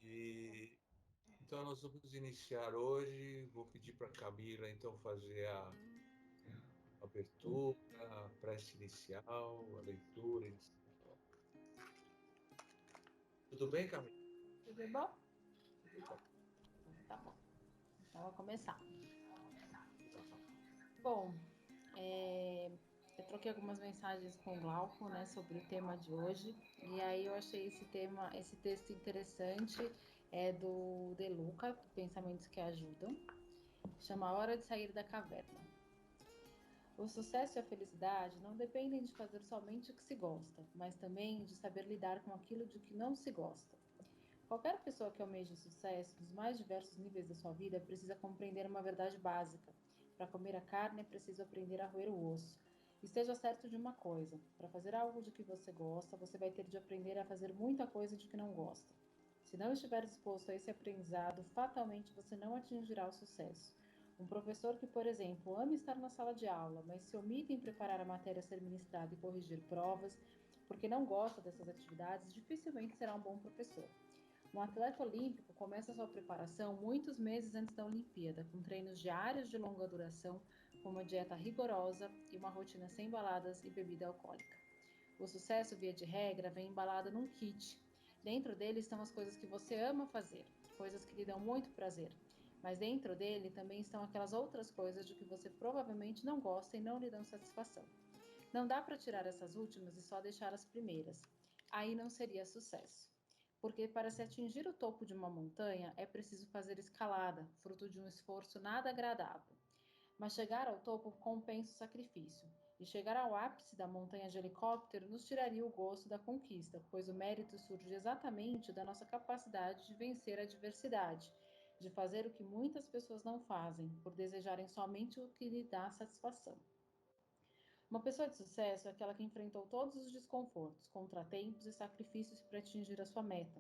E então nós vamos iniciar hoje. Vou pedir para a Camila então fazer a abertura, a prece inicial, a leitura inicial. Tudo bem, Camila? Tudo bom? Tá bom. Então, vou começar. Bom, eu troquei algumas mensagens com o Glauco, né, sobre o tema de hoje. E aí eu achei esse texto interessante, do De Luca, Pensamentos que Ajudam. Chama A Hora de Sair da Caverna. O sucesso e a felicidade não dependem de fazer somente o que se gosta, mas também de saber lidar com aquilo de que não se gosta. Qualquer pessoa que almeje sucesso nos mais diversos níveis da sua vida precisa compreender uma verdade básica. Para comer a carne é preciso aprender a roer o osso. Esteja certo de uma coisa: para fazer algo de que você gosta, você vai ter de aprender a fazer muita coisa de que não gosta. Se não estiver disposto a esse aprendizado, fatalmente você não atingirá o sucesso. Um professor que, por exemplo, ama estar na sala de aula, mas se omite em preparar a matéria a ser ministrada e corrigir provas, porque não gosta dessas atividades, dificilmente será um bom professor. Um atleta olímpico começa sua preparação muitos meses antes da Olimpíada, com treinos diários de longa duração, com uma dieta rigorosa e uma rotina sem baladas e bebida alcoólica. O sucesso, via de regra, vem embalado num kit. Dentro dele estão as coisas que você ama fazer, coisas que lhe dão muito prazer. Mas dentro dele também estão aquelas outras coisas de que você provavelmente não gosta e não lhe dão satisfação. Não dá para tirar essas últimas e só deixar as primeiras. Aí não seria sucesso. Porque para se atingir o topo de uma montanha é preciso fazer escalada, fruto de um esforço nada agradável. Mas chegar ao topo compensa o sacrifício. E chegar ao ápice da montanha de helicóptero nos tiraria o gosto da conquista, pois o mérito surge exatamente da nossa capacidade de vencer a adversidade, de fazer o que muitas pessoas não fazem, por desejarem somente o que lhe dá satisfação. Uma pessoa de sucesso é aquela que enfrentou todos os desconfortos, contratempos e sacrifícios para atingir a sua meta.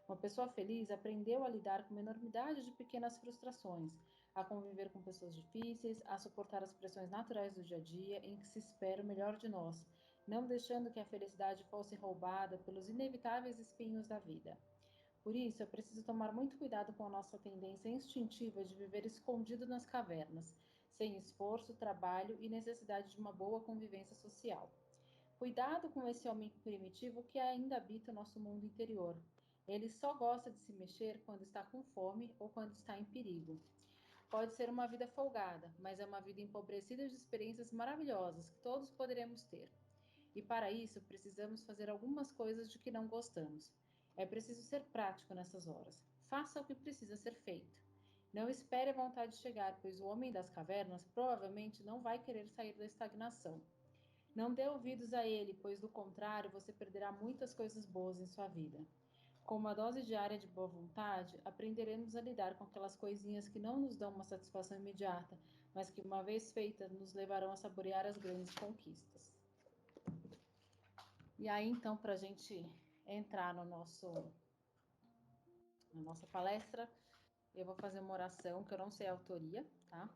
Uma pessoa feliz aprendeu a lidar com uma enormidade de pequenas frustrações, a conviver com pessoas difíceis, a suportar as pressões naturais do dia a dia em que se espera o melhor de nós, não deixando que a felicidade fosse roubada pelos inevitáveis espinhos da vida. Por isso, é preciso tomar muito cuidado com a nossa tendência instintiva de viver escondido nas cavernas, sem esforço, trabalho e necessidade de uma boa convivência social. Cuidado com esse homem primitivo que ainda habita o nosso mundo interior. Ele só gosta de se mexer quando está com fome ou quando está em perigo. Pode ser uma vida folgada, mas é uma vida empobrecida de experiências maravilhosas que todos poderemos ter. E para isso, precisamos fazer algumas coisas de que não gostamos. É preciso ser prático nessas horas. Faça o que precisa ser feito. Não espere a vontade chegar, pois o homem das cavernas provavelmente não vai querer sair da estagnação. Não dê ouvidos a ele, pois do contrário você perderá muitas coisas boas em sua vida. Com uma dose diária de boa vontade, aprenderemos a lidar com aquelas coisinhas que não nos dão uma satisfação imediata, mas que, uma vez feitas, nos levarão a saborear as grandes conquistas. E aí, então, para a gente entrar na nossa palestra, eu vou fazer uma oração que eu não sei a autoria, tá?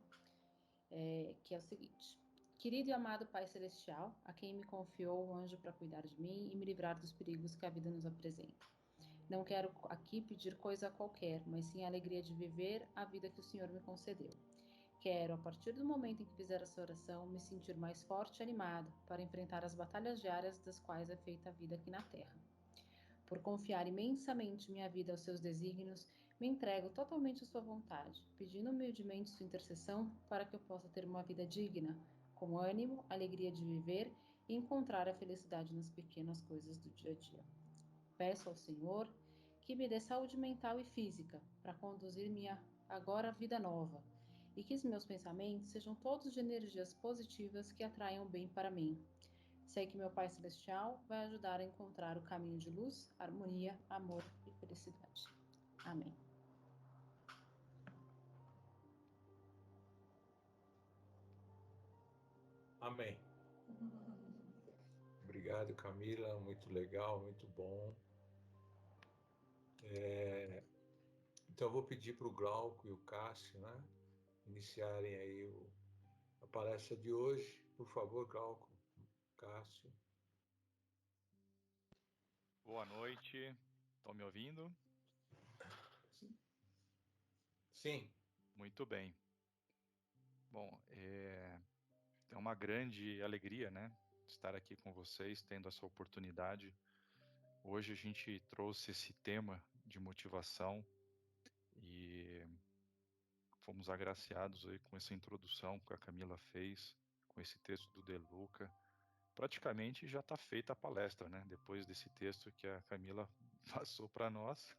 Que é o seguinte: querido e amado Pai Celestial, a quem me confiou um anjo para cuidar de mim e me livrar dos perigos que a vida nos apresenta. Não quero aqui pedir coisa qualquer, mas sim a alegria de viver a vida que o Senhor me concedeu. Quero, a partir do momento em que fizer essa oração, me sentir mais forte e animado para enfrentar as batalhas diárias das quais é feita a vida aqui na Terra. Por confiar imensamente minha vida aos seus desígnios, me entrego totalmente à sua vontade, pedindo humildemente sua intercessão para que eu possa ter uma vida digna, com ânimo, alegria de viver e encontrar a felicidade nas pequenas coisas do dia a dia. Peço ao Senhor que me dê saúde mental e física para conduzir minha agora vida nova, e que os meus pensamentos sejam todos de energias positivas que atraiam bem para mim. Sei que meu Pai Celestial vai ajudar a encontrar o caminho de luz, harmonia, amor e felicidade. Amém. Amém. Obrigado, Camila. Muito legal, muito bom. Então, eu vou pedir para o Glauco e o Cássio, né, iniciarem aí a palestra de hoje. Por favor, Glauco, Cássio. Boa noite. Estão me ouvindo? Sim. Muito bem. Bom, é uma grande alegria, né, estar aqui com vocês, tendo essa oportunidade. Hoje a gente trouxe esse tema de motivação e fomos agraciados aí com essa introdução que a Camila fez, com esse texto do De Luca. Praticamente já está feita a palestra, né? Depois desse texto que a Camila passou para nós,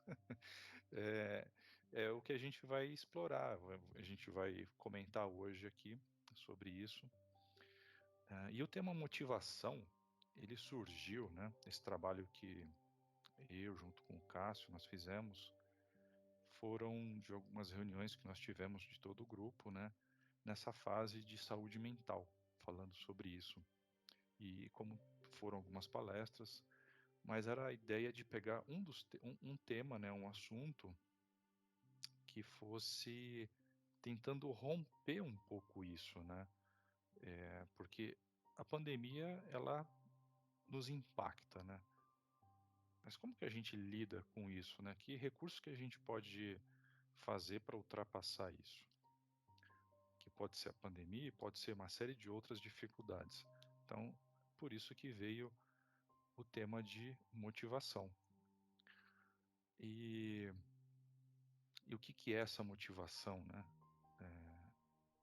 é, é o que a gente vai explorar, a gente vai comentar hoje aqui sobre isso. E o tema motivação, ele surgiu, né? Esse trabalho que eu, junto com o Cássio, nós fizemos, foram de algumas reuniões que nós tivemos de todo o grupo, né? Nessa fase de saúde mental, falando sobre isso. E como foram algumas palestras, mas era a ideia de pegar um tema, né, um assunto que fosse tentando romper um pouco isso, né? Porque a pandemia, ela nos impacta, né? Mas como que a gente lida com isso, né? Que recursos que a gente pode fazer para ultrapassar isso? Que pode ser a pandemia, pode ser uma série de outras dificuldades. Então, por isso que veio o tema de motivação. E o que é essa motivação, né?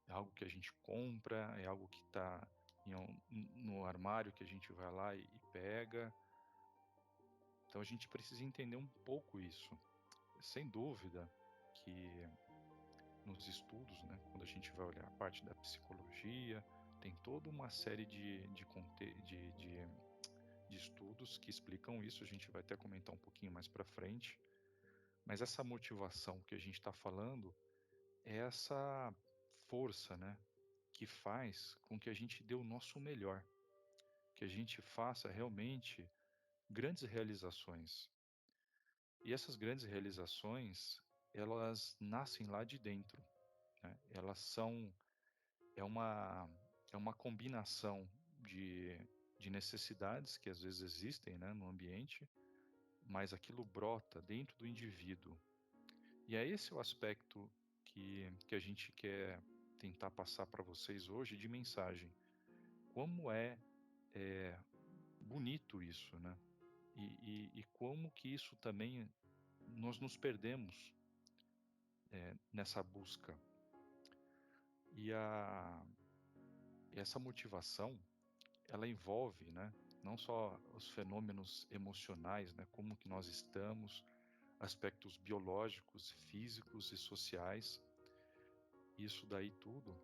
É algo que a gente compra, é algo que está no armário que a gente vai lá e pega. Então a gente precisa entender um pouco isso. Sem dúvida que nos estudos, né, quando a gente vai olhar a parte da psicologia, tem toda uma série de estudos que explicam isso. A gente vai até comentar um pouquinho mais para frente. Mas essa motivação que a gente está falando é essa força, né, que faz com que a gente dê o nosso melhor, que a gente faça realmente grandes realizações. E essas grandes realizações, elas nascem lá de dentro, né? É uma, é uma combinação de necessidades que às vezes existem, né, no ambiente, mas aquilo brota dentro do indivíduo. E é esse o aspecto que a gente quer tentar passar para vocês hoje de mensagem. Como é bonito isso, né? E como que isso também nós nos perdemos nessa busca. E essa motivação, ela envolve, né, não só os fenômenos emocionais, né, como que nós estamos, aspectos biológicos, físicos e sociais. Isso daí tudo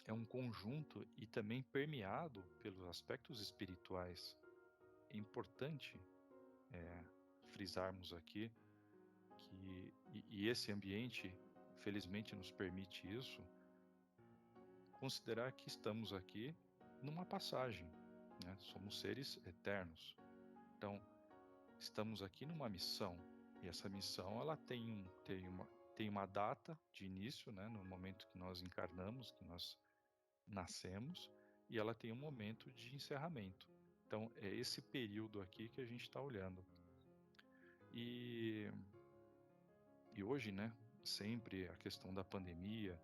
é um conjunto e também permeado pelos aspectos espirituais. É importante frisarmos aqui que esse ambiente, felizmente, nos permite isso, considerar que estamos aqui numa passagem, né? Somos seres eternos. Então, estamos aqui numa missão, e essa missão ela tem uma data de início, né? No momento que nós encarnamos, que nós nascemos, e ela tem um momento de encerramento. Então, é esse período aqui que a gente está olhando. E hoje, né, sempre a questão da pandemia,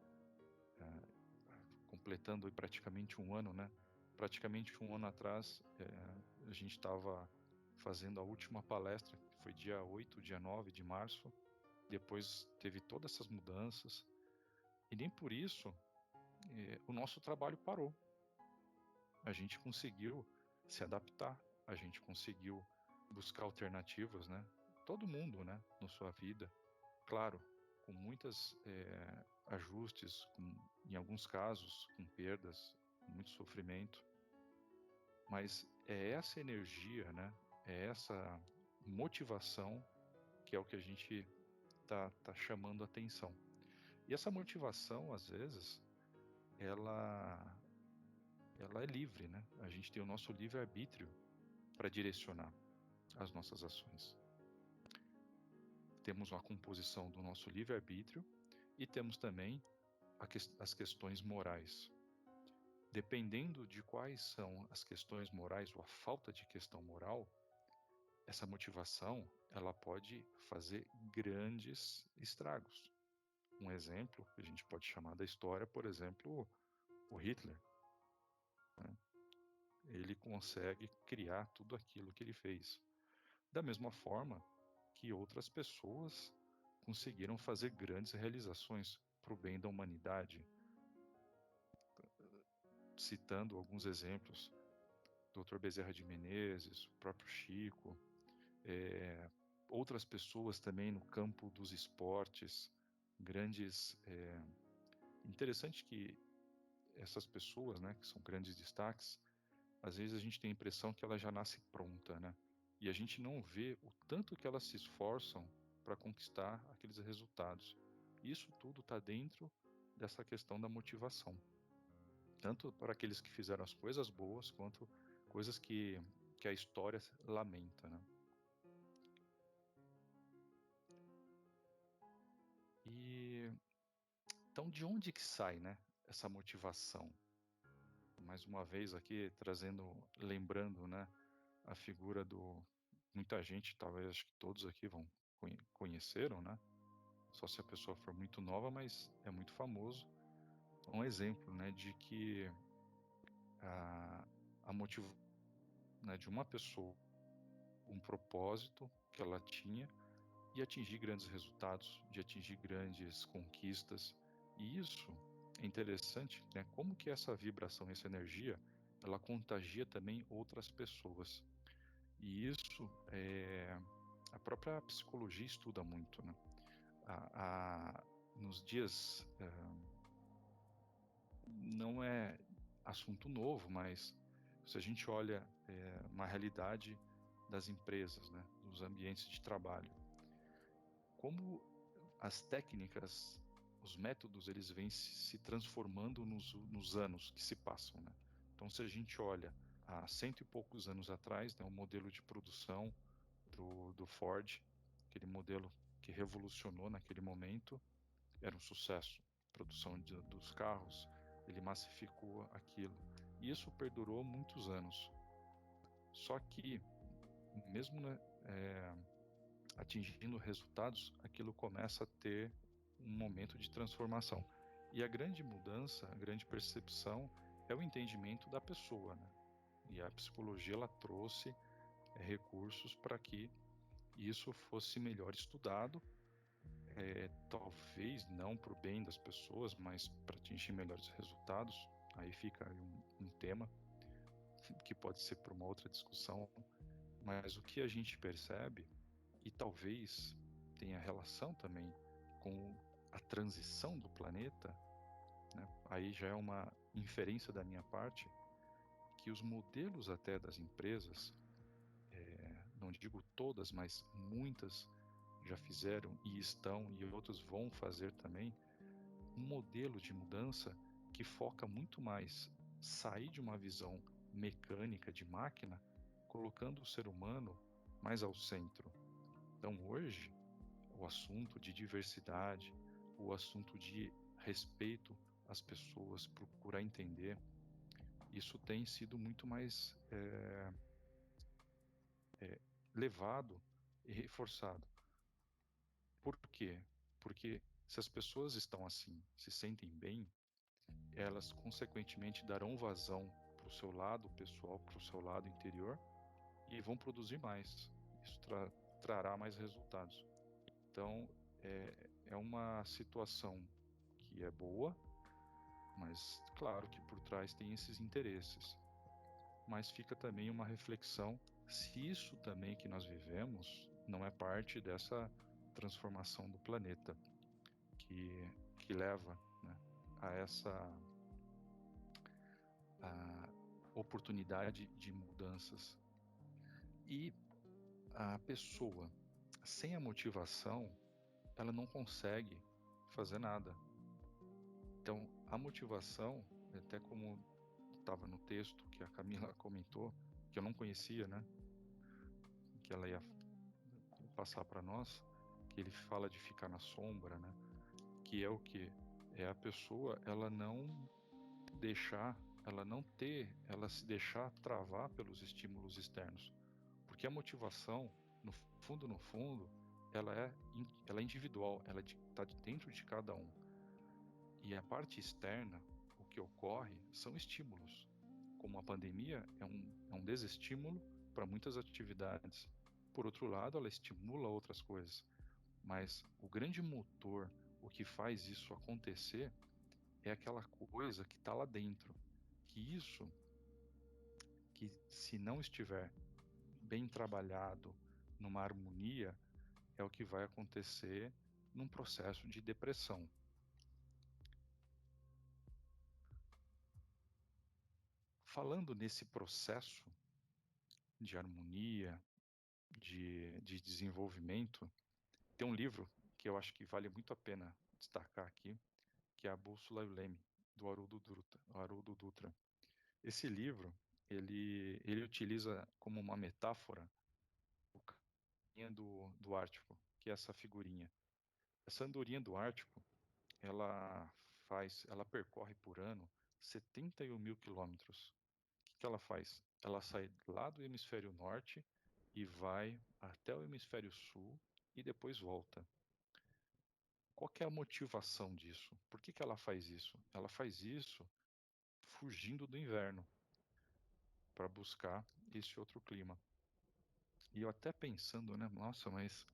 completando aí praticamente um ano, né? Praticamente um ano atrás, a gente estava fazendo a última palestra, que foi dia 8, dia 9 de março. Depois teve todas essas mudanças. E nem por isso o nosso trabalho parou. A gente conseguiu se adaptar, a gente conseguiu buscar alternativas, né? Todo mundo, né, na sua vida. Claro, com muitos ajustes, em alguns casos com perdas, com muito sofrimento, mas é essa energia, né? É essa motivação que é o que a gente tá chamando a atenção. E essa motivação, às vezes, ela é livre, né? A gente tem o nosso livre-arbítrio para direcionar as nossas ações. Temos uma composição do nosso livre-arbítrio e temos também as questões morais. Dependendo de quais são as questões morais ou a falta de questão moral, essa motivação ela pode fazer grandes estragos. um exemplo que a gente pode chamar da história, por exemplo, o Hitler, né? Ele consegue criar tudo aquilo que ele fez. Da mesma forma que outras pessoas conseguiram fazer grandes realizações para o bem da humanidade. Citando alguns exemplos, Dr. Bezerra de Menezes, o próprio Chico, outras pessoas também no campo dos esportes, grandes. Interessante que essas pessoas, né, que são grandes destaques, às vezes a gente tem a impressão que ela já nasce pronta, né? E a gente não vê o tanto que elas se esforçam para conquistar aqueles resultados. Isso tudo está dentro dessa questão da motivação. Tanto para aqueles que fizeram as coisas boas, quanto coisas que a história lamenta, né? E então, de onde que sai, né, essa motivação? Mais uma vez aqui lembrando, né, a figura do muita gente, talvez acho que todos aqui vão conheceram, né? Só se a pessoa for muito nova, mas é muito famoso. Um exemplo, né, de que a motivação, né, de uma pessoa, um propósito que ela tinha de atingir grandes resultados, de atingir grandes conquistas. E isso é interessante, né? Como que essa vibração, essa energia, ela contagia também outras pessoas. E isso a própria psicologia estuda muito, né? Nos dias não é assunto novo, mas se a gente olha uma realidade das empresas, né, dos ambientes de trabalho, como as técnicas, os métodos, eles vêm se transformando nos anos que se passam, né? Então, se a gente olha há 100 e poucos anos atrás, né, o modelo de produção do Ford, aquele modelo que revolucionou naquele momento, era um sucesso. A produção dos carros, ele massificou aquilo. E isso perdurou muitos anos. Só que, mesmo, né, atingindo resultados, aquilo começa a ter um momento de transformação. E a grande mudança, a grande percepção é o entendimento da pessoa, né? E a psicologia ela trouxe recursos para que isso fosse melhor estudado, talvez não para o bem das pessoas, mas para atingir melhores resultados. Aí fica um tema que pode ser para uma outra discussão, mas o que a gente percebe, e talvez tenha relação também com a transição do planeta, né? Aí já é uma inferência da minha parte, que os modelos até das empresas, não digo todas, mas muitas já fizeram e estão, e outros vão fazer também, um modelo de mudança que foca muito mais sair de uma visão mecânica de máquina, colocando o ser humano mais ao centro. Então hoje, o assunto de diversidade, o assunto de respeito às pessoas, procurar entender, isso tem sido muito mais levado e reforçado. Por quê? Porque se as pessoas estão assim, se sentem bem, elas consequentemente darão vazão para o seu lado pessoal, para o seu lado interior e vão produzir mais. Isso trará mais resultados. Então, é uma situação que é boa, mas claro que por trás tem esses interesses. Mas fica também uma reflexão se isso também que nós vivemos não é parte dessa transformação do planeta que leva, né, a essa oportunidade de mudanças. E a pessoa sem a motivação, ela não consegue fazer nada. Então, a motivação, até como estava no texto que a Camila comentou, que eu não conhecia, né, que ela ia passar para nós, que ele fala de ficar na sombra, né, que é o que é a pessoa, ela se deixar travar pelos estímulos externos, porque a motivação, no fundo, ela é individual, ela está dentro de cada um. E a parte externa, o que ocorre são estímulos. Como a pandemia é um desestímulo para muitas atividades. Por outro lado, ela estimula outras coisas. Mas o grande motor, o que faz isso acontecer, é aquela coisa que está lá dentro. Que se não estiver bem trabalhado, numa harmonia, é o que vai acontecer num processo de depressão. Falando nesse processo de harmonia, de desenvolvimento, tem um livro que eu acho que vale muito a pena destacar aqui, que é A Bússola e o Leme, do Haroldo Dutra. Esse livro, ele utiliza como uma metáfora o carinha do Ártico, que é essa figurinha. Essa andorinha do Ártico, ela percorre por ano 71 mil quilômetros. O que ela faz? Ela sai lá do hemisfério norte e vai até o hemisfério sul e depois volta. Qual que é a motivação disso? Por que ela faz isso? Ela faz isso fugindo do inverno para buscar esse outro clima. E eu até pensando, né? Nossa, mas.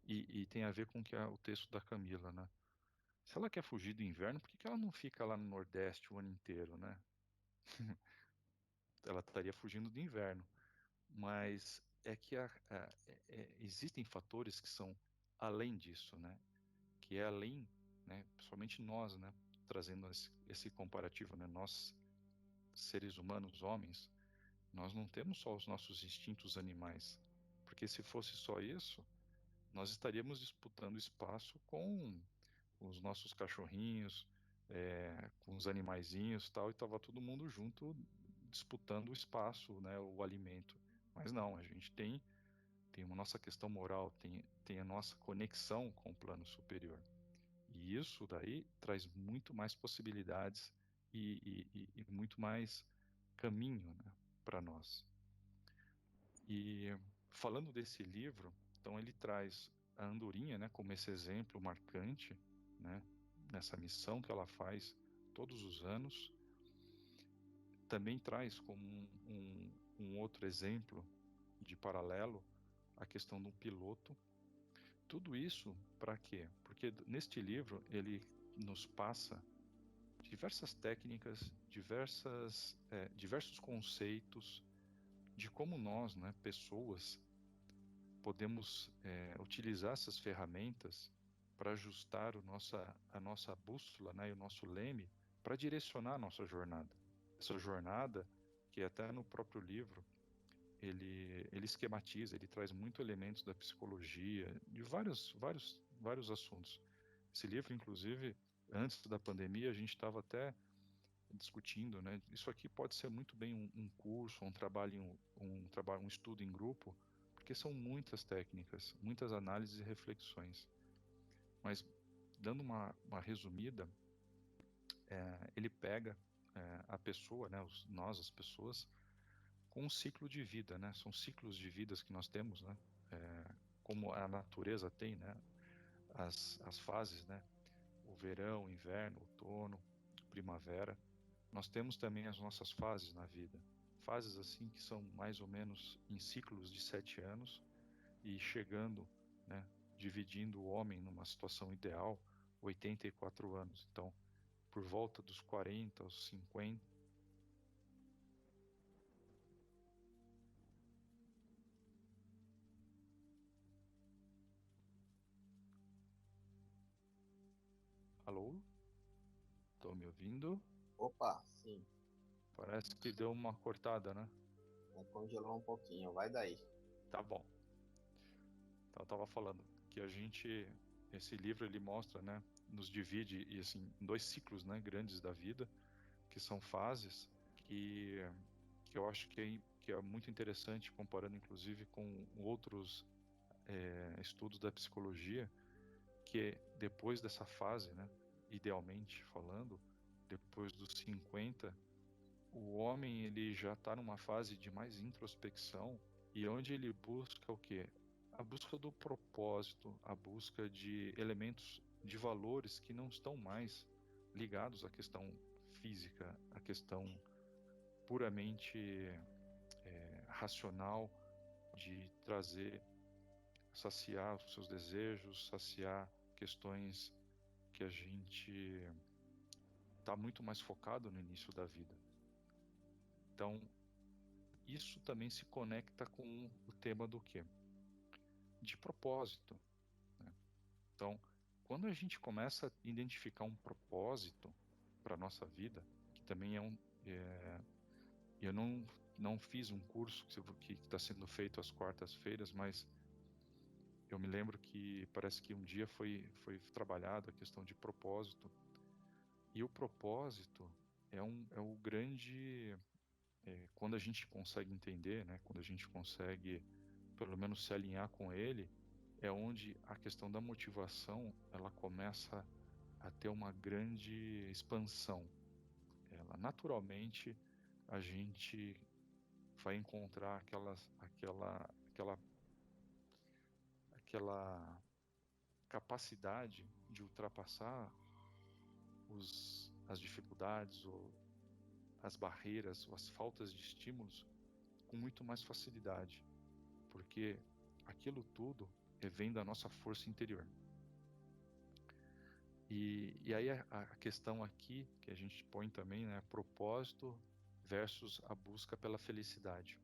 E tem a ver com o texto da Camila, né? Se ela quer fugir do inverno, por que ela não fica lá no Nordeste o ano inteiro, né? Ela estaria fugindo do inverno. Mas é que existem fatores que são além disso, né? Que é além, né? Principalmente nós, né? Trazendo esse comparativo, né? Nós, seres humanos, homens, nós não temos só os nossos instintos animais. Porque se fosse só isso, nós estaríamos disputando espaço com os nossos cachorrinhos, com os animaizinhos e tal, e estava todo mundo junto disputando o espaço, né, o alimento. Mas não, a gente tem uma nossa questão moral, tem a nossa conexão com o plano superior. E isso daí traz muito mais possibilidades e muito mais caminho, né, para nós. E falando desse livro, então ele traz a andorinha, né, como esse exemplo marcante, né, nessa missão que ela faz todos os anos. Também traz como um outro exemplo de paralelo a questão do piloto. Tudo isso para quê? Porque neste livro ele nos passa diversas técnicas, diversos conceitos de como nós, né, pessoas, podemos utilizar essas ferramentas para ajustar a nossa bússola, né, e o nosso leme para direcionar a nossa jornada. Essa jornada, que até no próprio livro ele esquematiza, ele traz muito elementos da psicologia, de vários assuntos. Esse livro, inclusive, antes da pandemia, a gente estava até discutindo, né? Isso aqui pode ser muito bem um curso, um estudo em grupo, porque são muitas técnicas, muitas análises e reflexões. Mas, dando uma resumida, ele pega a pessoa, né, nós, as pessoas, com um ciclo de vida, né? São ciclos de vidas que nós temos, né? Como a natureza tem, né? As fases, né? O verão, o inverno, o outono, primavera. Nós temos também as nossas fases na vida. Fases assim que são mais ou menos em ciclos de 7 anos e chegando, né? Dividindo o homem numa situação ideal, 84 anos. Então, por volta dos 40 aos 50, alô? Estão me ouvindo? Opa, sim. Parece que deu uma cortada, né? Congelou um pouquinho, vai daí. Tá bom. Então eu estava falando que esse livro ele mostra, né, nos divide e assim em dois ciclos, né, grandes da vida, que são fases que eu acho que é muito interessante comparando inclusive com outros estudos da psicologia, que depois dessa fase, né, idealmente falando, depois dos 50, o homem ele já está numa fase de mais introspecção e onde ele busca o quê? a busca do propósito, a busca de elementos, de valores que não estão mais ligados à questão física, à questão puramente racional, de trazer, saciar os seus desejos, saciar questões que a gente está muito mais focado no início da vida. Então, isso também se conecta com o tema do quê? De propósito, né? Então, quando a gente começa a identificar um propósito para a nossa vida, que também eu não fiz um curso que está sendo feito às quartas-feiras, mas eu me lembro que parece que um dia foi trabalhado a questão de propósito. E o propósito é o grande... quando a gente consegue entender, né, quando a gente consegue pelo menos se alinhar com ele, é onde a questão da motivação ela começa a ter uma grande expansão. Ela naturalmente a gente vai encontrar aquela capacidade de ultrapassar as dificuldades ou as barreiras ou as faltas de estímulos com muito mais facilidade, porque aquilo tudo vem da nossa força interior. E aí a questão aqui que a gente põe também, né, propósito versus a busca pela felicidade.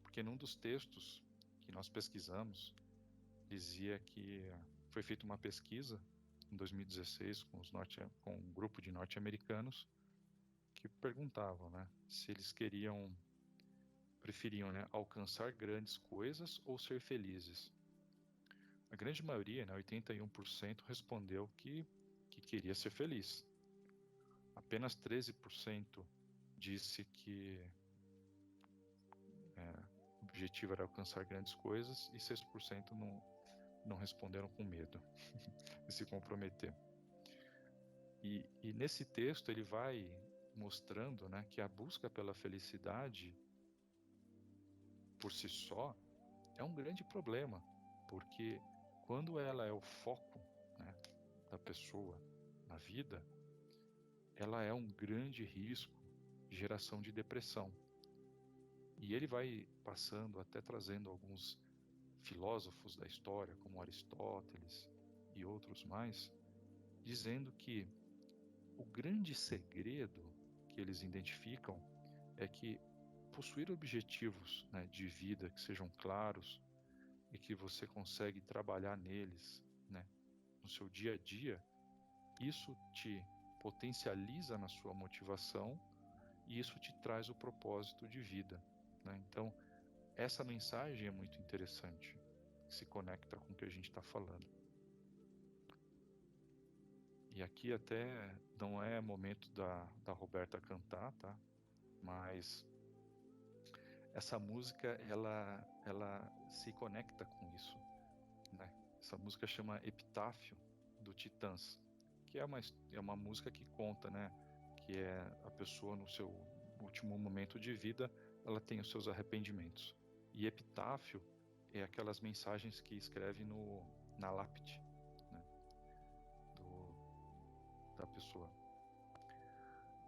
Porque num dos textos que nós pesquisamos, dizia que foi feita uma pesquisa em 2016 com um grupo de norte-americanos que perguntavam, né, se eles preferiam, né, alcançar grandes coisas ou ser felizes. A grande maioria, né, 81%, respondeu que queria ser feliz. Apenas 13% disse que o objetivo era alcançar grandes coisas e 6% não responderam com medo de se comprometer. E nesse texto ele vai mostrando, né, que a busca pela felicidade por si só é um grande problema, porque quando ela é o foco, né, da pessoa na vida, ela é um grande risco de geração de depressão. E ele vai passando, até trazendo alguns filósofos da história, como Aristóteles e outros mais, dizendo que o grande segredo que eles identificam é que possuir objetivos, né, de vida que sejam claros e que você consegue trabalhar neles, né, no seu dia a dia, isso te potencializa na sua motivação e isso te traz o propósito de vida, né? Então, essa mensagem é muito interessante, se conecta com o que a gente está falando. E aqui até não é momento da Roberta cantar, tá? Mas essa música, ela se conecta com isso, né? Essa música chama Epitáfio, do Titãs, que é uma música que conta, né? Que é a pessoa no seu último momento de vida, ela tem os seus arrependimentos. E epitáfio é aquelas mensagens que escreve na lápide, né, da pessoa.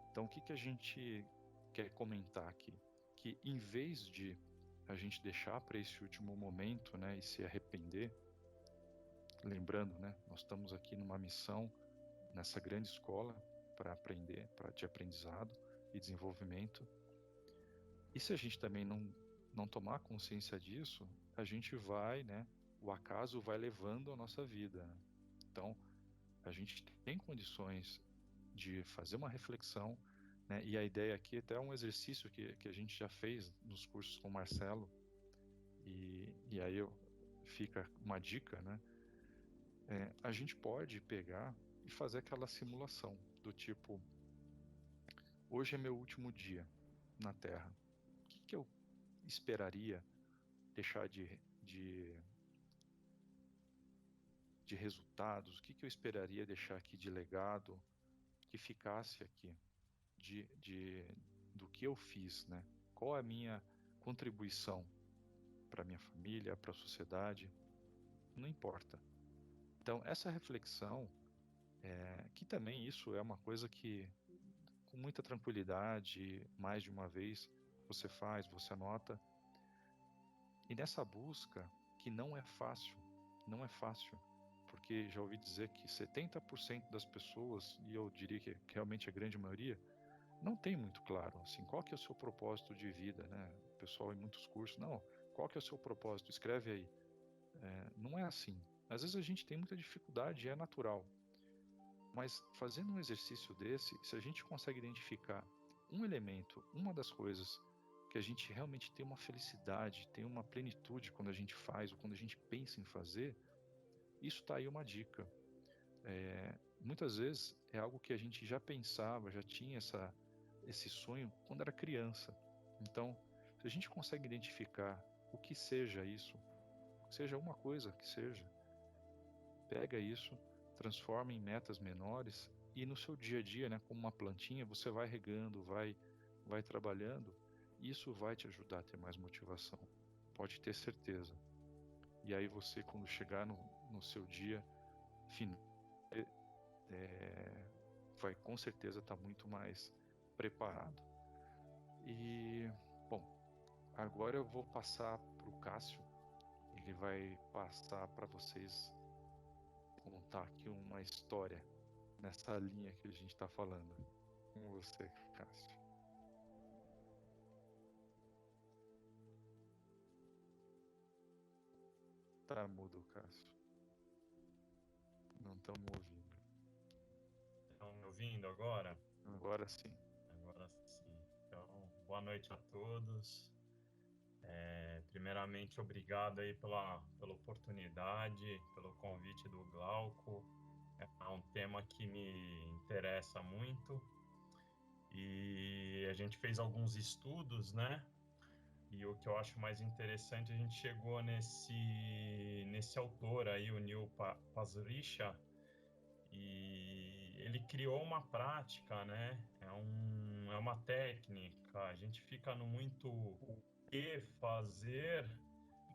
Então, o que a gente quer comentar aqui? Que em vez de a gente deixar para esse último momento, né, e se arrepender, lembrando, né, nós estamos aqui numa missão, nessa grande escola, para aprender, de aprendizado e desenvolvimento. E se a gente também não tomar consciência disso, a gente vai, né, o acaso vai levando a nossa vida. Então, a gente tem condições de fazer uma reflexão, né, e a ideia aqui até é um exercício que a gente já fez nos cursos com o Marcelo, e aí fica uma dica, né, a gente pode pegar e fazer aquela simulação do tipo, hoje é meu último dia na Terra. O que eu esperaria deixar de resultados? O que eu esperaria deixar aqui de legado que ficasse aqui do que eu fiz, né? Qual a minha contribuição para minha família, para a sociedade, não importa. Então, essa reflexão, que também isso é uma coisa que, com muita tranquilidade, mais de uma vez, você faz, você anota. E nessa busca, que não é fácil, porque já ouvi dizer que 70% das pessoas, e eu diria que realmente a grande maioria, não tem muito claro, assim, qual que é o seu propósito de vida, né? O pessoal em muitos cursos, não, qual que é o seu propósito? Escreve aí. Não é assim. Às vezes a gente tem muita dificuldade, é natural. Mas fazendo um exercício desse, se a gente consegue identificar um elemento, uma das coisas que a gente realmente tem uma felicidade, tem uma plenitude quando a gente faz ou quando a gente pensa em fazer, isso está aí uma dica. Muitas vezes é algo que a gente já pensava, já tinha esse sonho quando era criança. Então, se a gente consegue identificar o que seja isso, seja uma coisa que seja, pega isso, transforma em metas menores e no seu dia a dia, né, como uma plantinha, você vai regando, vai trabalhando, e isso vai te ajudar a ter mais motivação. Pode ter certeza. E aí você, quando chegar no seu dia final, vai com certeza estar muito mais preparado. E, bom, agora eu vou passar para o Cássio. Ele vai passar para vocês contar aqui uma história nessa linha que a gente está falando. Com você, Cássio. Tá mudo, Cássio. Não estamos ouvindo. Estão me ouvindo agora? Agora sim. Agora sim. Então, boa noite a todos. Primeiramente, obrigado aí pela oportunidade, pelo convite do Glauco. É um tema que me interessa muito e a gente fez alguns estudos, né? E o que eu acho mais interessante, a gente chegou nesse autor aí, o Neil Pasricha, e ele criou uma prática, né? É uma técnica. A gente fica no muito o que fazer,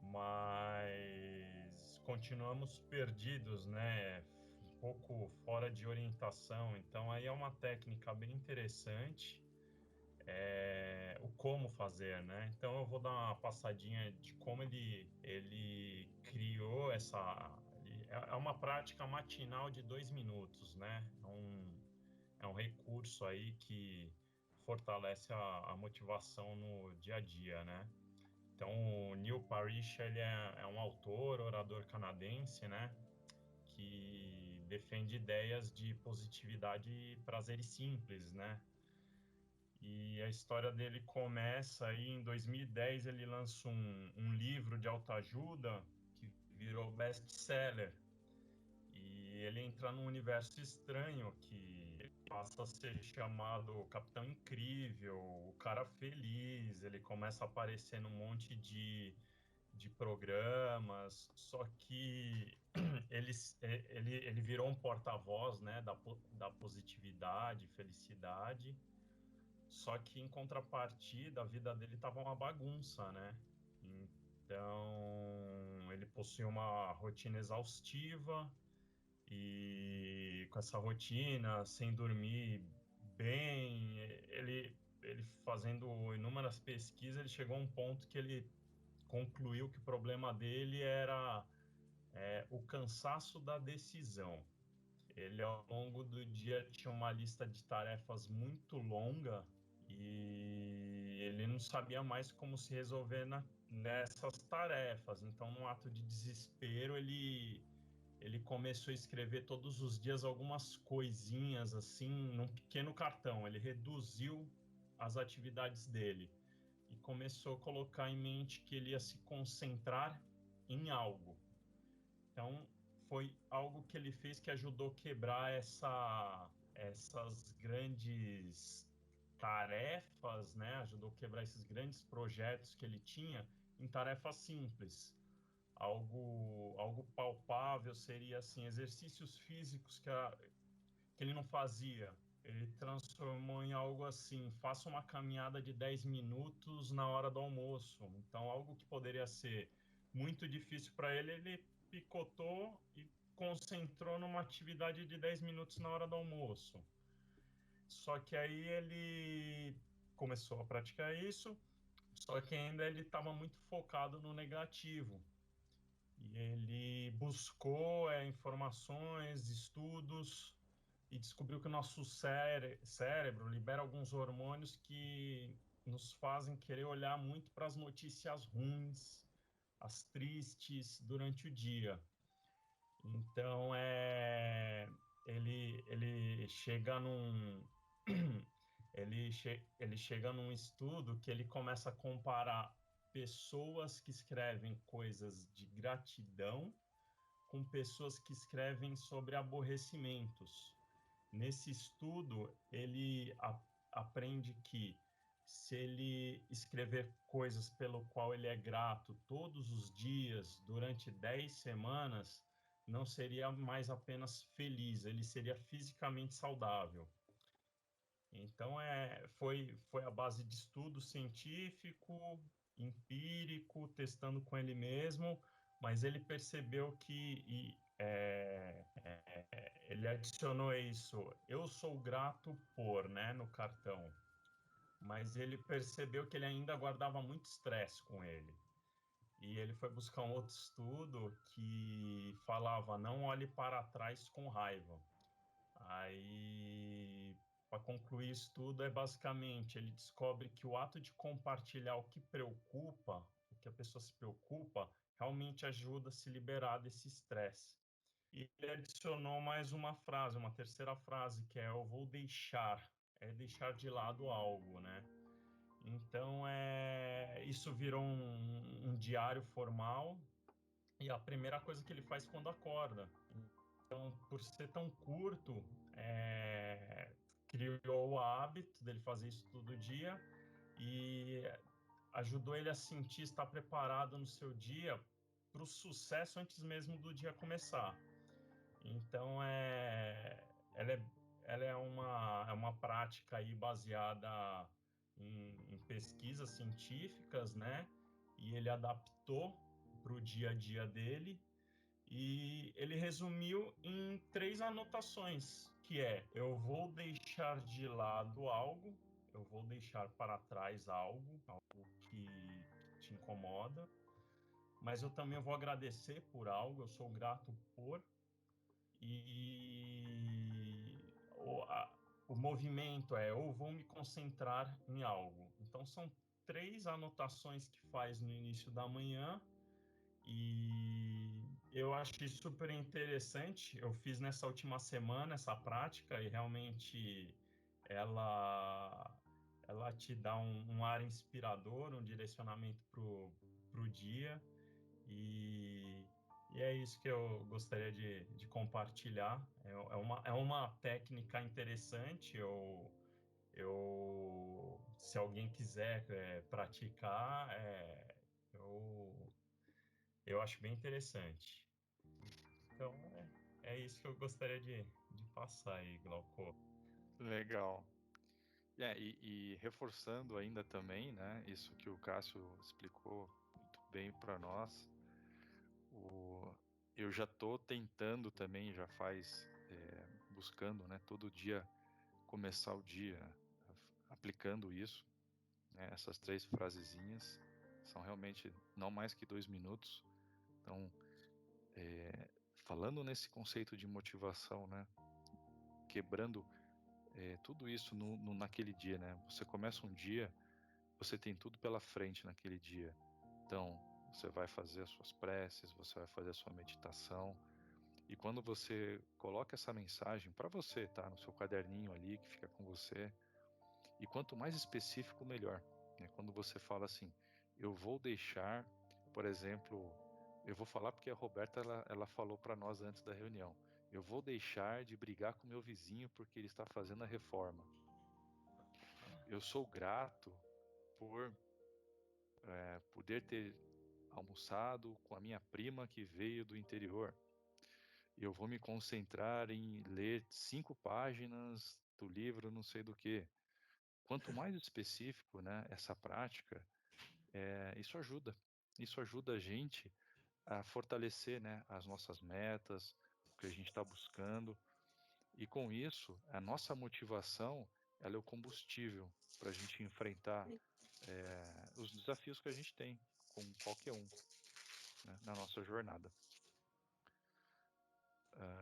mas continuamos perdidos, né? Um pouco fora de orientação. Então, aí é uma técnica bem interessante, o como fazer, né? Então, eu vou dar uma passadinha de como ele criou é uma prática matinal de 2 minutos, né? É um recurso aí que fortalece a motivação no dia a dia, né? Então, o Neil Parrish, ele é um autor, orador canadense, né? Que defende ideias de positividade e prazeres simples, né? E a história dele começa aí em 2010, ele lança um livro de autoajuda que virou best-seller. E ele entra num universo estranho que passa a ser chamado Capitão Incrível, o cara feliz. Ele começa a aparecer num monte de programas, só que ele virou um porta-voz, né, da positividade, felicidade. Só que em contrapartida, a vida dele estava uma bagunça, né? Então, ele possuía uma rotina exaustiva e com essa rotina, sem dormir bem, ele fazendo inúmeras pesquisas, ele chegou a um ponto que ele concluiu que o problema dele era o cansaço da decisão. Ele, ao longo do dia, tinha uma lista de tarefas muito longa e ele não sabia mais como se resolver nessas tarefas. Então, num ato de desespero, ele começou a escrever todos os dias algumas coisinhas assim, num pequeno cartão. Ele reduziu as atividades dele e começou a colocar em mente que ele ia se concentrar em algo. Então, foi algo que ele fez que ajudou a quebrar essas grandes tarefas, né? Ajudou a quebrar esses grandes projetos que ele tinha em tarefas simples. Algo palpável seria assim, exercícios físicos que ele não fazia. ele transformou em algo assim: faça uma caminhada de 10 minutos na hora do almoço. Então, algo que poderia ser muito difícil para ele, ele picotou e concentrou numa atividade de 10 minutos na hora do almoço. Só que aí ele começou a praticar isso, só que ainda ele estava muito focado no negativo. E ele buscou informações, estudos, e descobriu que o nosso cérebro libera alguns hormônios que nos fazem querer olhar muito para as notícias ruins, as tristes durante o dia. Então, ele chega num ele chega num estudo que ele começa a comparar pessoas que escrevem coisas de gratidão com pessoas que escrevem sobre aborrecimentos. Nesse estudo, ele aprende que se ele escrever coisas pelo qual ele é grato todos os dias durante 10 semanas, não seria mais apenas feliz, ele seria fisicamente saudável. Então, foi a base de estudo científico, empírico, testando com ele mesmo, mas ele percebeu que ele adicionou isso: eu sou grato por, né, no cartão. Mas ele percebeu que ele ainda guardava muito estresse com ele. E ele foi buscar um outro estudo que falava: não olhe para trás com raiva. Aí, para concluir isso tudo, basicamente, ele descobre que o ato de compartilhar o que preocupa, o que a pessoa se preocupa, realmente ajuda a se liberar desse estresse. E ele adicionou mais uma frase, uma terceira frase, que é: eu vou deixar, é deixar de lado algo, né? Então, isso virou um diário formal, e a primeira coisa que ele faz quando acorda. Então, por ser tão curto, criou o hábito dele fazer isso todo dia e ajudou ele a sentir, estar preparado no seu dia para o sucesso antes mesmo do dia começar. Então, ela é uma prática aí baseada em pesquisas científicas, né? E ele adaptou para o dia a dia dele. E ele resumiu em 3 anotações, que é: eu vou deixar de lado algo, eu vou deixar para trás algo que te incomoda, mas eu também vou agradecer por algo, eu sou grato por, e o movimento eu vou me concentrar em algo. Então são 3 anotações que faz no início da manhã. E eu achei super interessante. Eu fiz nessa última semana essa prática e realmente ela, ela te dá um ar inspirador, um direcionamento pro dia. E é isso que eu gostaria de compartilhar. É uma técnica interessante. Se alguém quiser praticar, eu acho bem interessante. Então, é isso que eu gostaria de passar aí, Glauco. Legal. E reforçando ainda também, né, isso que o Cássio explicou muito bem para nós, eu já estou tentando também, já faz, buscando, né, todo dia começar o dia aplicando isso, né, essas 3 frasezinhas, são realmente não mais que 2 minutos. Então, falando nesse conceito de motivação, né, quebrando tudo isso naquele dia, né? Você começa um dia, você tem tudo pela frente naquele dia. Então, você vai fazer as suas preces, você vai fazer a sua meditação. E quando você coloca essa mensagem para você, tá? No seu caderninho ali, que fica com você. E quanto mais específico, melhor. Né? Quando você fala assim: eu vou deixar, por exemplo, eu vou falar porque a Roberta ela falou para nós antes da reunião: eu vou deixar de brigar com meu vizinho porque ele está fazendo a reforma. Eu sou grato por poder ter almoçado com a minha prima que veio do interior. Eu vou me concentrar em ler 5 páginas do livro não sei do que. Quanto mais específico, né, essa prática, isso ajuda. Isso ajuda a gente a fortalecer, né, as nossas metas, o que a gente está buscando. E com isso, a nossa motivação, ela é o combustível para a gente enfrentar os desafios que a gente tem, com qualquer um, né, na nossa jornada.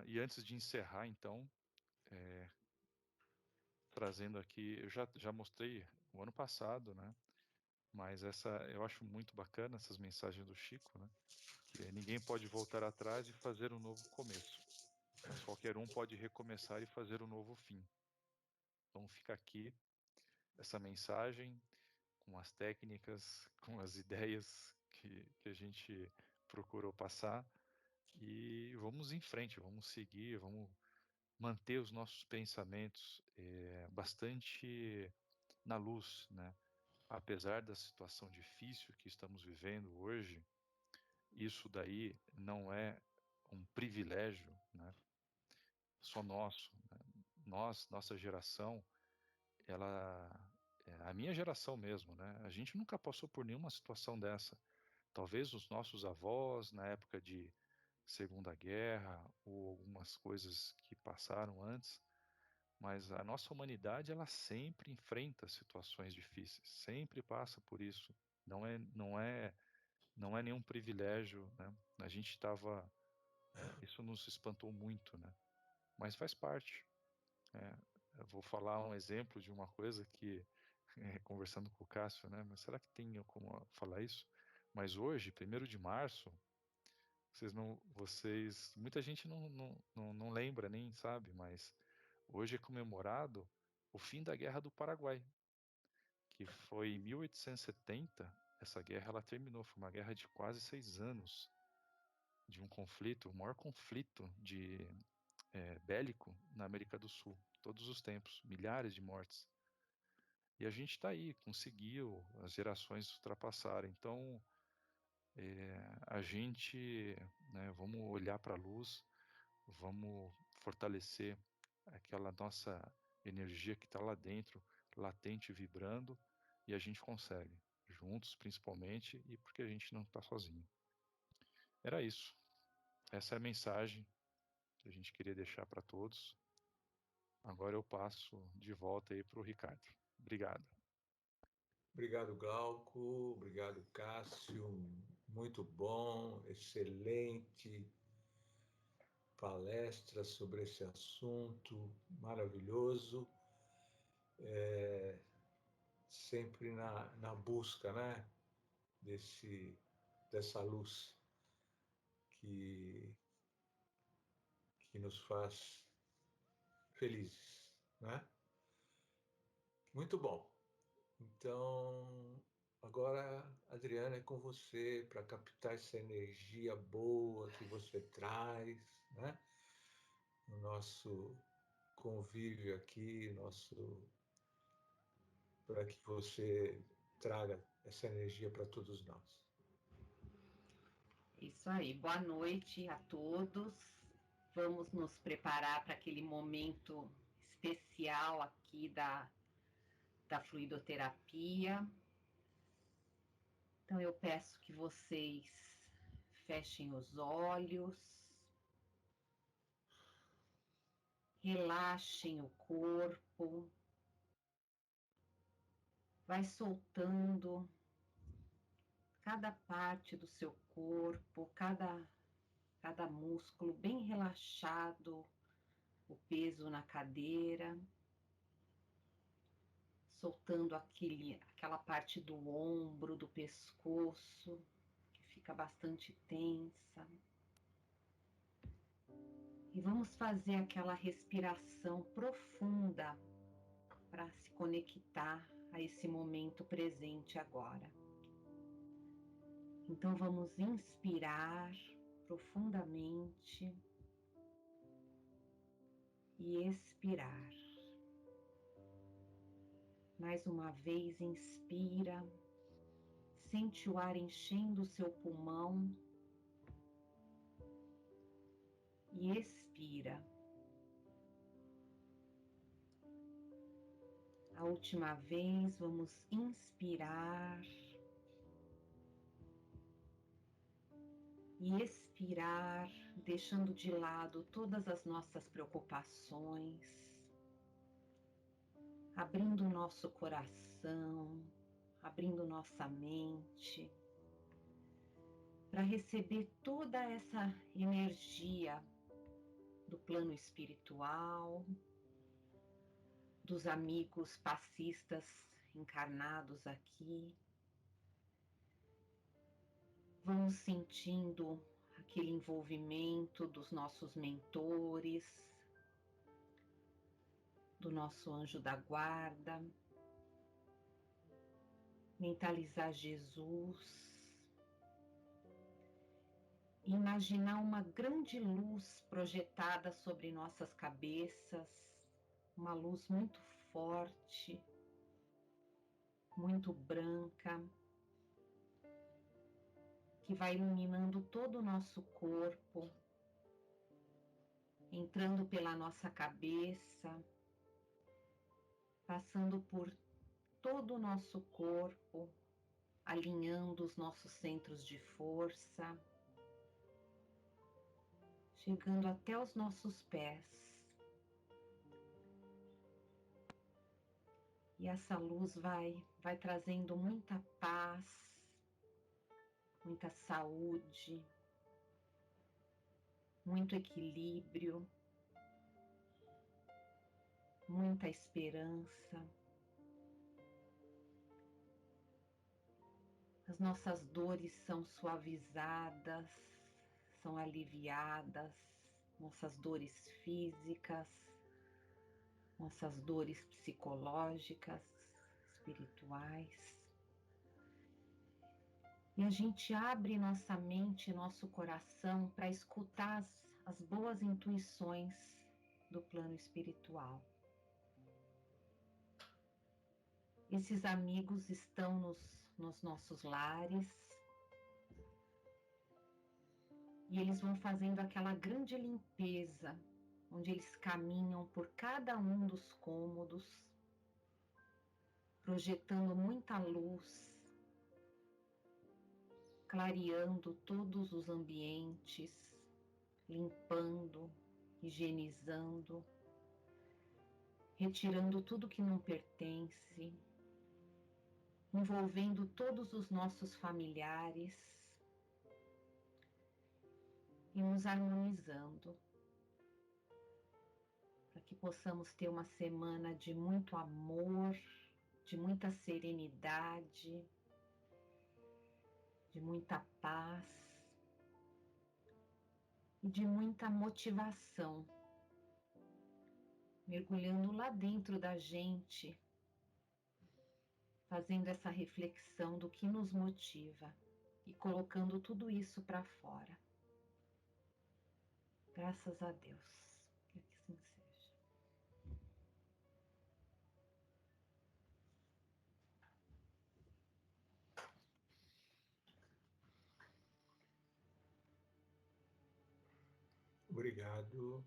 E antes de encerrar, então, trazendo aqui, eu já mostrei o ano passado, né? Mas eu acho muito bacana essas mensagens do Chico, né? Que ninguém pode voltar atrás e fazer um novo começo, mas qualquer um pode recomeçar e fazer um novo fim. Então fica aqui essa mensagem com as técnicas, com as ideias que a gente procurou passar e vamos em frente, vamos seguir, vamos manter os nossos pensamentos bastante na luz, né? Apesar da situação difícil que estamos vivendo hoje, isso daí não é um privilégio, né? Só nosso, né? Nossa geração, a minha geração mesmo, né? A gente nunca passou por nenhuma situação dessa. Talvez os nossos avós, na época de Segunda Guerra, ou algumas coisas que passaram antes, mas a nossa humanidade, ela sempre enfrenta situações difíceis, sempre passa por isso. Não é nenhum privilégio, né? A gente estava, isso nos espantou muito, né? Mas faz parte. Eu vou falar um exemplo de uma coisa que, conversando com o Cássio, né? Mas será que tem como falar isso? Mas hoje, 1º de março, muita gente não lembra nem sabe, mas hoje é comemorado o fim da Guerra do Paraguai, que foi em 1870. Essa guerra ela terminou, foi uma guerra de quase 6 anos, de um conflito, o maior conflito bélico na América do Sul, todos os tempos, milhares de mortes. E a gente está aí, conseguiu, as gerações ultrapassaram. Então, a gente, né, vamos olhar para a luz, vamos fortalecer aquela nossa energia que está lá dentro, latente, vibrando, e a gente consegue, juntos principalmente, e porque a gente não está sozinho. Era isso. Essa é a mensagem que a gente queria deixar para todos. Agora eu passo de volta aí para o Ricardo. Obrigado. Obrigado, Glauco. Obrigado, Cássio. Muito bom, excelente palestra sobre esse assunto, maravilhoso. Sempre na busca, né, dessa luz que nos faz felizes, né? Muito bom. Então, agora, Adriana, é com você para captar essa energia boa que você traz, né? No nosso convívio aqui, para que você traga essa energia para todos nós. Isso aí, boa noite a todos. Vamos nos preparar para aquele momento especial aqui da fluidoterapia. Então eu peço que vocês fechem os olhos, relaxem o corpo, vai soltando cada parte do seu corpo, cada músculo bem relaxado, o peso na cadeira, soltando aquela parte do ombro, do pescoço, que fica bastante tensa. E vamos fazer aquela respiração profunda para se conectar a esse momento presente agora. Então vamos inspirar profundamente e expirar. Mais uma vez, inspira, sente o ar enchendo o seu pulmão e expira. última vez, vamos inspirar e expirar, deixando de lado todas as nossas preocupações, abrindo o nosso coração, abrindo nossa mente, para receber toda essa energia do plano espiritual, dos amigos passistas encarnados aqui. Vamos sentindo aquele envolvimento dos nossos mentores, do nosso anjo da guarda, mentalizar Jesus, e imaginar uma grande luz projetada sobre nossas cabeças, uma luz muito forte, muito branca, que vai iluminando todo o nosso corpo, entrando pela nossa cabeça, passando por todo o nosso corpo, alinhando os nossos centros de força, chegando até os nossos pés. E essa luz vai trazendo muita paz, muita saúde, muito equilíbrio, muita esperança. As nossas dores são suavizadas, são aliviadas, nossas dores físicas, nossas dores psicológicas, espirituais. E a gente abre nossa mente, nosso coração para escutar as boas intuições do plano espiritual. Esses amigos estão nos nossos lares e eles vão fazendo aquela grande limpeza, onde eles caminham por cada um dos cômodos, projetando muita luz, clareando todos os ambientes, limpando, higienizando, retirando tudo que não pertence, envolvendo todos os nossos familiares e nos harmonizando, para que possamos ter uma semana de muito amor, de muita serenidade, de muita paz e de muita motivação, mergulhando lá dentro da gente, fazendo essa reflexão do que nos motiva e colocando tudo isso para fora. Graças a Deus, que assim seja. Obrigado,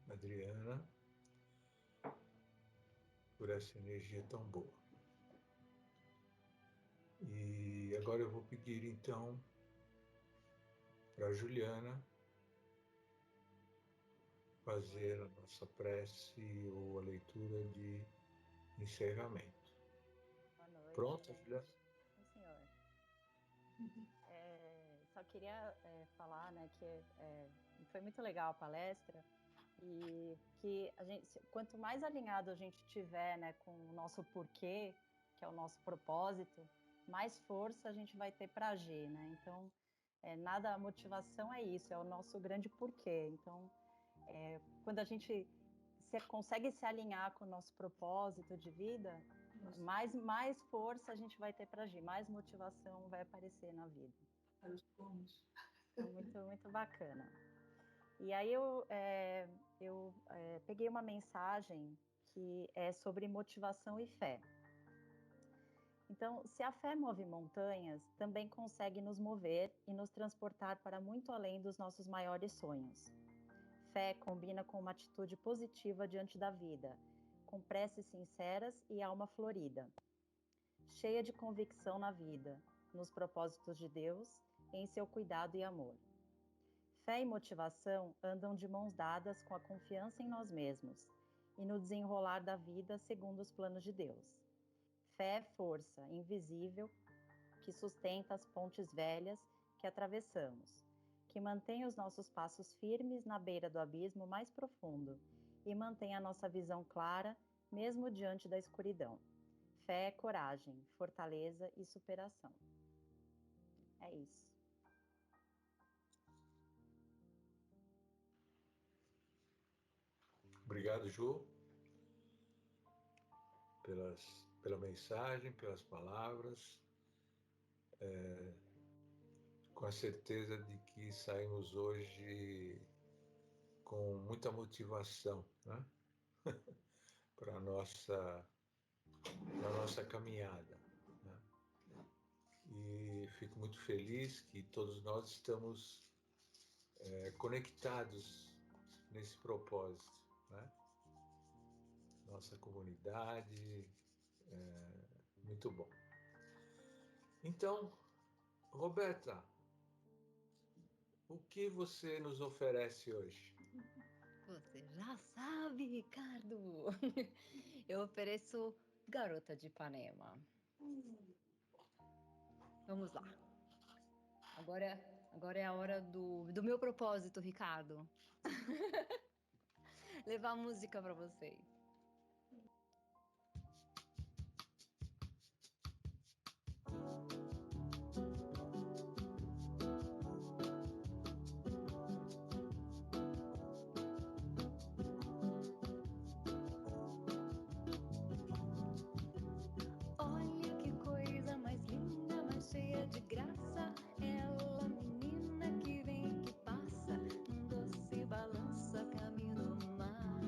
Adriana, por essa energia tão boa. E agora eu vou pedir então para a Juliana fazer a nossa prece ou a leitura de encerramento. Boa noite. Pronta, Juliana? Sim, senhor. Só queria falar, né, que foi muito legal a palestra e que a gente, quanto mais alinhado a gente tiver, né, com o nosso porquê, que é o nosso propósito, mais força a gente vai ter para agir, né? Então, a motivação é isso, é o nosso grande porquê. Então, quando a gente consegue se alinhar com o nosso propósito de vida, mais força a gente vai ter para agir, mais motivação vai aparecer na vida. Muito, muito bacana. E aí eu peguei uma mensagem que é sobre motivação e fé. Então, se a fé move montanhas, também consegue nos mover e nos transportar para muito além dos nossos maiores sonhos. Fé combina com uma atitude positiva diante da vida, com preces sinceras e alma florida, cheia de convicção na vida, nos propósitos de Deus, em seu cuidado e amor. Fé e motivação andam de mãos dadas com a confiança em nós mesmos e no desenrolar da vida segundo os planos de Deus. Fé é força invisível que sustenta as pontes velhas que atravessamos, que mantém os nossos passos firmes na beira do abismo mais profundo e mantém a nossa visão clara mesmo diante da escuridão. Fé é coragem, fortaleza e superação. É isso. Obrigado, Ju, pela mensagem, pelas palavras. Com a certeza de que saímos hoje com muita motivação, né? para a nossa caminhada. Né? E fico muito feliz que todos nós estamos conectados nesse propósito. Né? Nossa comunidade, muito bom. Então, Roberta, o que você nos oferece hoje? Você já sabe, Ricardo. Eu ofereço Garota de Ipanema. Vamos lá. Agora é a hora do meu propósito, Ricardo. Levar música para vocês. Olha que coisa mais linda, mais cheia de graça. Ela, menina que vem que passa, num doce balança caminho do mar.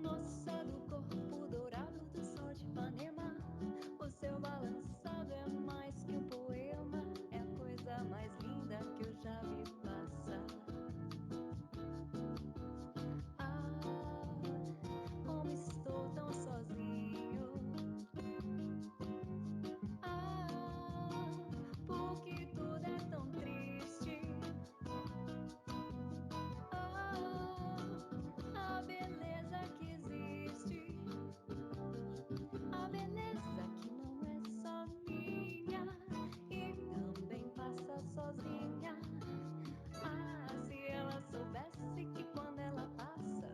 Moça do corpo dourado do sol de Ipanema, o seu balançado é mais que um poema, é a coisa mais linda que eu já vi passar. Ah, como estou tão sozinho. Ah, porque tudo é tão triste. Ah, a beleza que existe, a beleza que não é só minha e também passa sozinha. Ah, se ela soubesse que quando ela passa,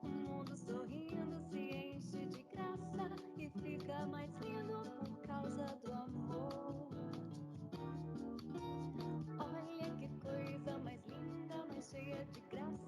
o mundo sorrindo se enche de graça e fica mais lindo por causa do amor. Olha que coisa mais linda, mais cheia de graça.